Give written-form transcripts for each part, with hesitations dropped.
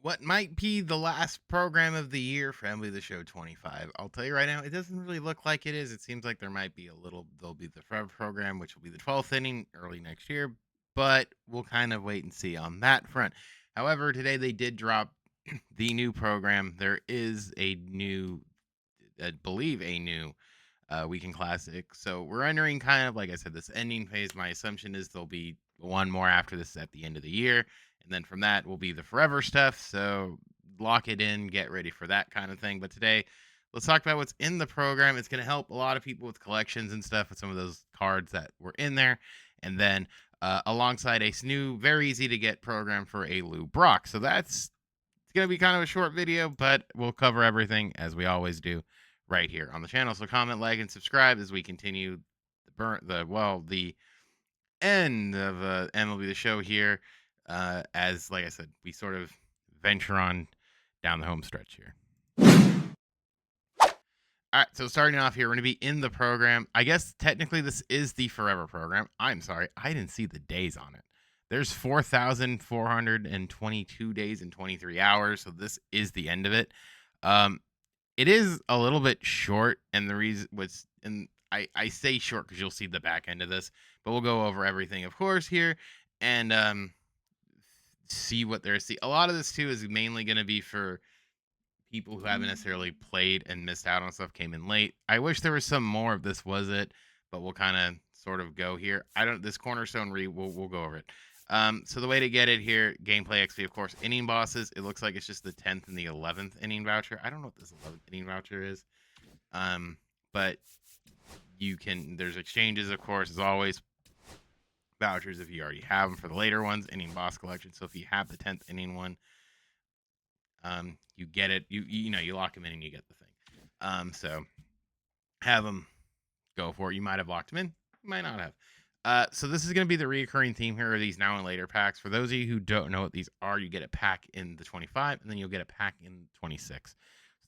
what might be the last program of the year for MLB The Show 25. I'll tell you right now, it doesn't really look like it is. It seems like there might be there'll be the Forever program, which will be the 12th inning early next year, but we'll kind of wait and see on that front. However, today they did drop the new program. There is a new, I believe, a new Weekend Classic. So we're entering kind of, like I said, this ending phase. My assumption is there'll be one more after this at the end of the year. And then from that will be the forever stuff. So lock it in, get ready for that kind of thing. But today, let's talk about what's in the program. It's going to help a lot of people with collections and stuff with some of those cards that were in there. And then alongside a new, very easy to get program for a Lou Brock. So that's it's going to be kind of a short video, but we'll cover everything as we always do right here on the channel. So comment, like, and subscribe as we continue the end of MLB The Show here. As like I said, we sort of venture on down the home stretch here. All right, so starting off here, we're going to be in the program. I guess technically this is the forever program. I'm sorry, I didn't see the days on it. There's 4,422 days and 23 hours, so this is the end of it. It is a little bit short, and the reason was, and I say short because you'll see the back end of this, but we'll go over everything, of course, here, and see what there's. See, a lot of this too is mainly going to be for people who haven't necessarily played and missed out on stuff, came in late. I wish there was some more of this was it, but we'll kind of sort of go here. I don't this cornerstone we'll go over it. So the way to get it here, gameplay XP, of course, inning bosses. It looks like it's just the 10th and the 11th inning voucher. I don't know what this 11th inning voucher is. But you can there's exchanges, of course, as always. Vouchers if you already have them for the later ones, inning boss collection. So if you have the 10th inning one, you get it. You lock them in and you get the thing. So have them go for it. You might have locked them in, you might not have. So this is going to be the reoccurring theme here. Are these now and later packs? For those of you who don't know what these are, you get a pack in the 25, and then you'll get a pack in 26. So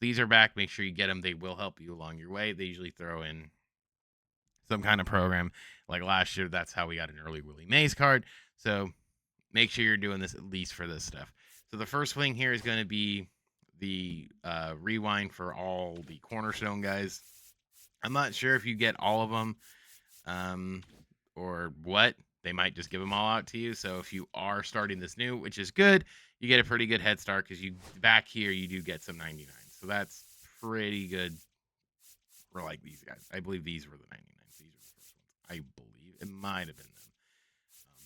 these are back. Make sure you get them. They will help you along your way. They usually throw in some kind of program. Like last year, that's how we got an early Willie Mays card. So make sure you're doing this at least for this stuff. So the first thing here is going to be the rewind for all the cornerstone guys. I'm not sure if you get all of them or what. They might just give them all out to you. So if you are starting this new, which is good, you get a pretty good head start because you back here you do get some 99. So that's pretty good for like these guys. I believe these were the 99s. These are the first ones. I believe it might have been them,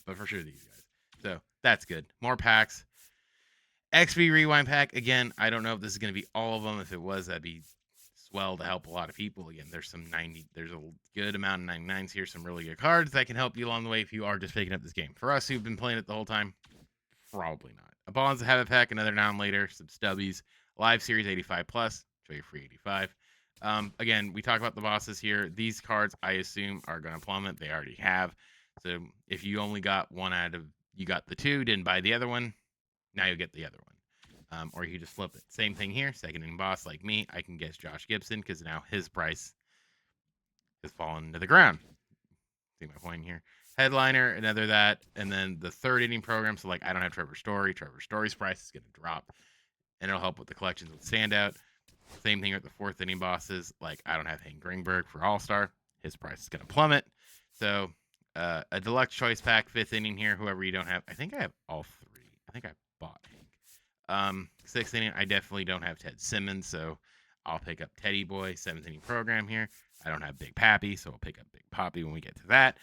but for sure these guys. So that's good. More packs. XP rewind pack again. I don't know if this is going to be all of them. If it was, that'd be swell to help a lot of people. Again, there's a good amount of 99s here. Some really good cards that can help you along the way if you are just picking up this game. For us who've been playing it the whole time, probably not. A Bonds Habit pack, another now and later. Some stubbies. Live Series 85 plus. Show you free 85. Again, we talk about the bosses here. These cards, I assume, are going to plummet. They already have. So if you only got one out of, you got the two, didn't buy the other one, now you'll get the other one. Or you just flip it. Same thing here. Second inning boss like me, I can guess Josh Gibson because now his price has fallen to the ground. See my point here. Headliner, another that, and then the third inning program. So like I don't have Trevor Story. Trevor Story's price is going to drop, and it'll help with the collections with standout. Same thing with the fourth inning bosses. Like I don't have Hank Greenberg for All Star. His price is going to plummet. So a deluxe choice pack, fifth inning here. Whoever you don't have, I think I have all three. I think I bought Hank. Sixth inning, I definitely don't have Ted Simmons, so I'll pick up Teddy Boy. Seventh inning program here. I don't have Big Pappy, so I'll pick up Big Poppy when we get to that.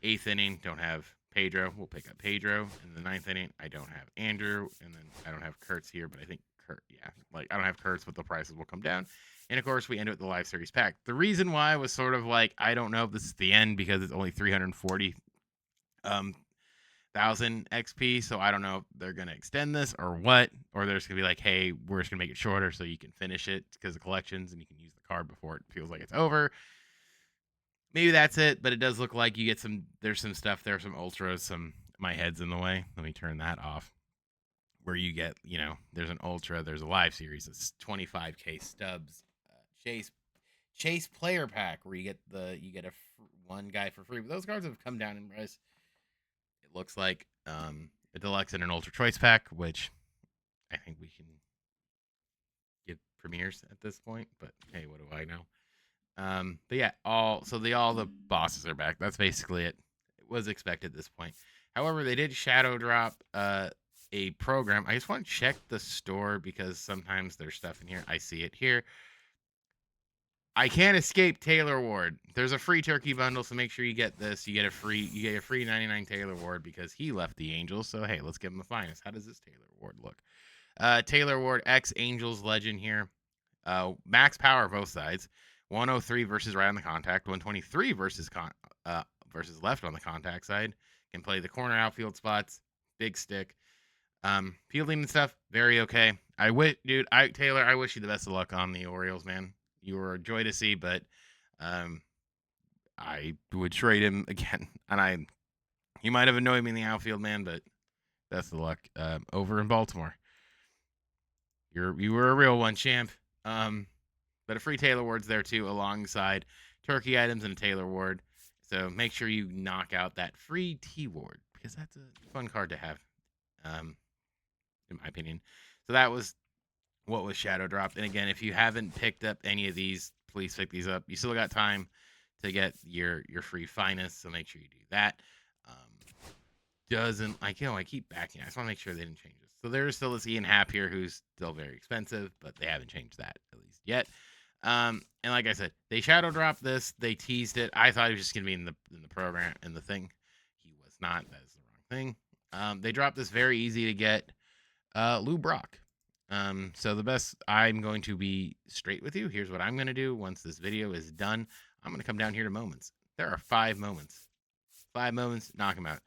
Eighth inning, don't have Pedro. We'll pick up Pedro. In the ninth inning, I don't have Andrew, and then I don't have Kurtz here, but I think I don't have Kurtz, but the prices will come down. And of course, we end with the Live Series pack. The reason why was sort of like I don't know if this is the end because it's only 340 thousand XP, so I don't know if they're gonna extend this or what, or they're just gonna be like, hey, we're just gonna make it shorter so you can finish it because of collections and you can use the card before it feels like it's over. Maybe that's it, but it does look like you get there's some stuff there, some ultras, my head's in the way. Let me turn that off. Where you get, there's an ultra, there's a live series, it's 25k stubs, chase player pack where you get one guy for free. But those cards have come down in price. It looks like a deluxe and an ultra choice pack, which I think we can get premieres at this point. But hey, what do I know? But yeah, all the bosses are back. That's basically it. It was expected at this point. However, they did shadow drop a program. I just want to check the store because sometimes there's stuff in here. I see it here. I can't escape Taylor Ward. There's a free turkey bundle, so make sure you get this. You get a free 99 Taylor Ward because he left the Angels. So hey, let's give him the finest. How does this Taylor Ward look? Taylor Ward X Angels legend here. Max power both sides. 103 versus right on the contact. 123 versus versus left on the contact side. Can play the corner outfield spots. Big stick. Fielding and stuff, very okay. Taylor, I wish you the best of luck on the Orioles, man. You were a joy to see, but I would trade him again. And he might have annoyed me in the outfield, man, but best of luck over in Baltimore. You were a real one, champ. But a free Taylor Ward's there too, alongside turkey items and a Taylor Ward. So make sure you knock out that free T Ward because that's a fun card to have, in my opinion. So that was what was shadow dropped. And again, if you haven't picked up any of these, please pick these up. You still got time to get your free finest, so make sure you do that. I keep backing. I just want to make sure they didn't change this. So there's still this Ian Happ here who's still very expensive, but they haven't changed that at least yet. And like I said, they shadow dropped this. They teased it. I thought he was just gonna be in the program in the thing. He was not. That is the wrong thing. They dropped this very easy to get Lou Brock. So the best, I'm going to be straight with you. Here's what I'm going to do once this video is done. I'm going to come down here to moments. There are 5 moments. 5 moments, knock them out.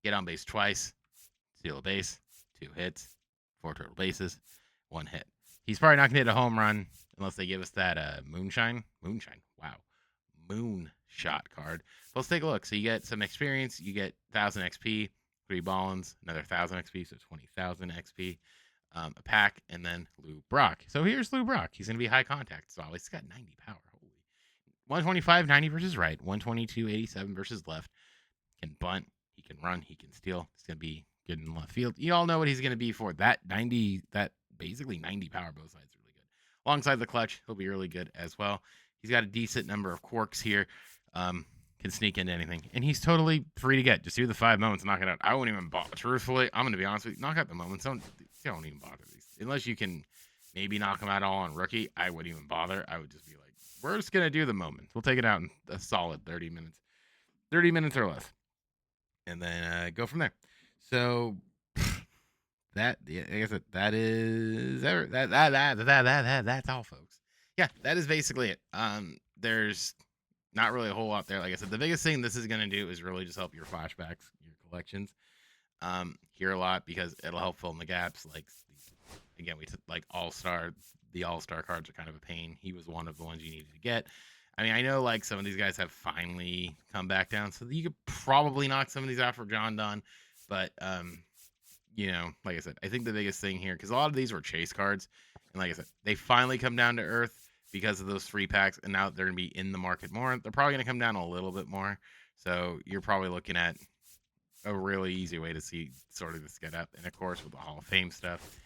Get on base twice, steal a base, 2 hits, 4 total bases, 1 hit. He's probably not going to hit a home run unless they give us that moonshine. Wow. Moonshot card. But let's take a look. So you get some experience. You get 1,000 XP, 3 Ballins, another 1,000 XP, so 20,000 XP. A pack, and then Lou Brock. So here's Lou Brock. He's going to be high contact. So he's got 90 power. Holy. 125, 90 versus right. 122, 87 versus left. Can bunt. He can run. He can steal. He's going to be good in left field. You all know what he's going to be for. That basically 90 power both sides really good. Alongside the clutch, he'll be really good as well. He's got a decent number of quirks here. Can sneak into anything. And he's totally free to get. Just do the 5 moments, knock it out. I wouldn't even bother. Truthfully, I'm going to be honest with you. Knock out the moments. Don't even bother these. Unless you can maybe knock them out all on rookie, I wouldn't even bother. I would just be like, we're just going to do the moments. We'll take it out in a solid 30 minutes. 30 minutes or less. And then go from there. So like I said, that's all, folks. Yeah, that is basically it. There's not really a whole lot there. Like I said, the biggest thing this is going to do is really just help your flashbacks, your collections. Here a lot because it'll help fill in the gaps. Like again, we took like All-Star. The All-Star cards are kind of a pain. He was one of the ones you needed to get. I mean, I know like some of these guys have finally come back down, so you could probably knock some of these out for John Donne. But like I said, I think the biggest thing here, because a lot of these were chase cards, and like I said, they finally come down to earth because of those 3 packs, and now they're gonna be in the market more. They're probably gonna come down a little bit more, so you're probably looking at a really easy way to see sort of this get up. And of course, with the Hall of Fame stuff,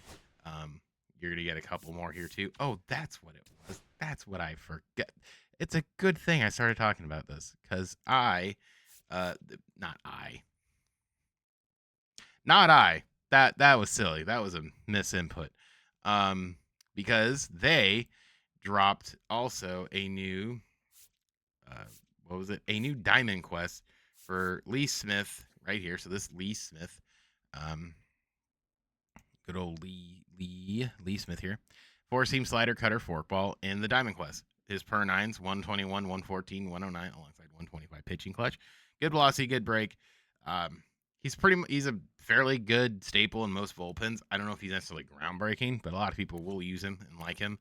you're gonna get a couple more here too. Oh, that's what it was. That's what I forget. It's a good thing I started talking about this because not I. That was silly. That was a misinput. Because they dropped also a new a new Diamond Quest for Lee Smith right here. So this Lee Smith, good old Lee Smith here. 4-seam slider, cutter, forkball in the Diamond Quest. His per 9s 121, 114, 109 alongside 125 pitching clutch. Good velocity, good break. He's a fairly good staple in most bullpens. I don't know if he's necessarily groundbreaking, but a lot of people will use him and like him.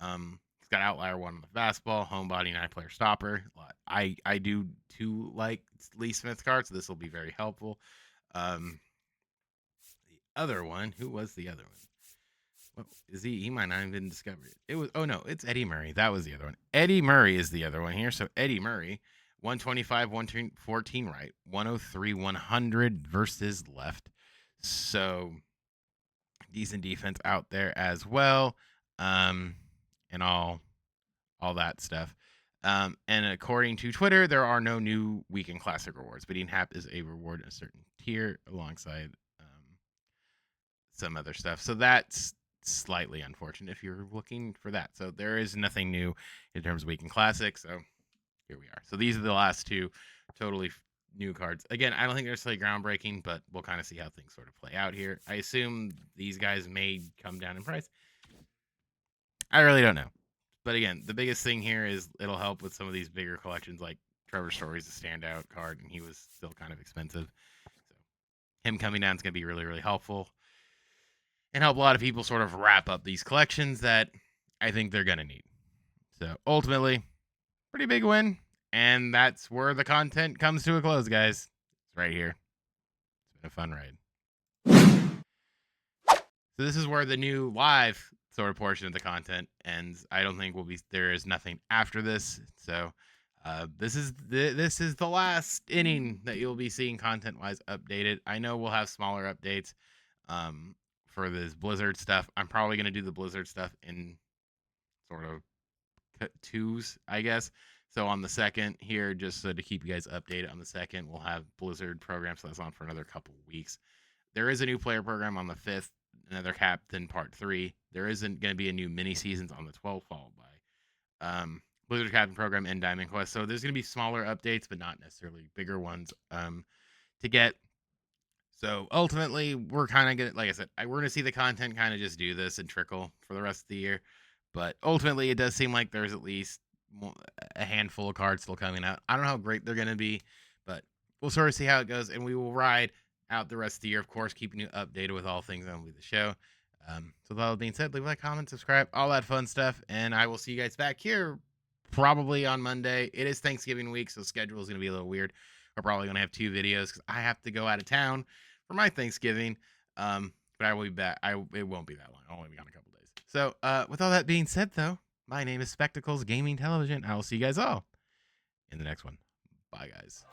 He's got outlier 1 on the fastball, home body, 9-player stopper. I do too like Lee Smith's card, so this will be very helpful. The other one, who was the other one? What is he? He might not even discover it. It's Eddie Murray. That was the other one. Eddie Murray is the other one here. So Eddie Murray, 125, 114 right, 103, 100 versus left. So decent defense out there as well, and all that stuff. And according to Twitter, there are no new Weekend Classic rewards, but Hap is a reward in a certain tier alongside some other stuff. So that's slightly unfortunate if you're looking for that. So there is nothing new in terms of Weekend Classic. So here we are. So these are the last two totally new cards. Again, I don't think they're necessarily groundbreaking, but we'll kind of see how things sort of play out here. I assume these guys may come down in price. I really don't know. But again, the biggest thing here is it'll help with some of these bigger collections, like Trevor Story's a standout card, and he was still kind of expensive. So him coming down is going to be really, really helpful and help a lot of people sort of wrap up these collections that I think they're going to need. So ultimately, pretty big win. And that's where the content comes to a close, guys. It's right here. It's been a fun ride. So this is where the new live sort of portion of the content ends. I don't think there is nothing after this. So this is the last inning that you'll be seeing content wise updated. I know we'll have smaller updates for this Blizzard stuff. I'm probably going to do the Blizzard stuff in sort of twos, I guess. So on the 2nd here, just so to keep you guys updated, on the 2nd, we'll have Blizzard program. So that's on for another couple weeks. There is a new player program on the 5th, another Captain Part 3. There isn't going to be a new mini seasons on the 12th, followed by Blizzard Captain Program and Diamond Quest. So there's going to be smaller updates, but not necessarily bigger ones to get. So ultimately, we're kind of going to, like I said, we're going to see the content kind of just do this and trickle for the rest of the year. But ultimately, it does seem like there's at least a handful of cards still coming out. I don't know how great they're going to be, but we'll sort of see how it goes, and we will ride out the rest of the year, of course, keeping you updated with all things on the show. So with all that being said, leave a like, comment, subscribe, all that fun stuff, and I will see you guys back here probably on Monday. It is Thanksgiving week, so schedule is going to be a little weird. We're probably going to have 2 videos because I have to go out of town for my Thanksgiving, but I will be back. It won't be that long. I'll only be gone a couple days. So with all that being said, though, my name is Spectacles Gaming Television. I will see you guys all in the next one. Bye, guys.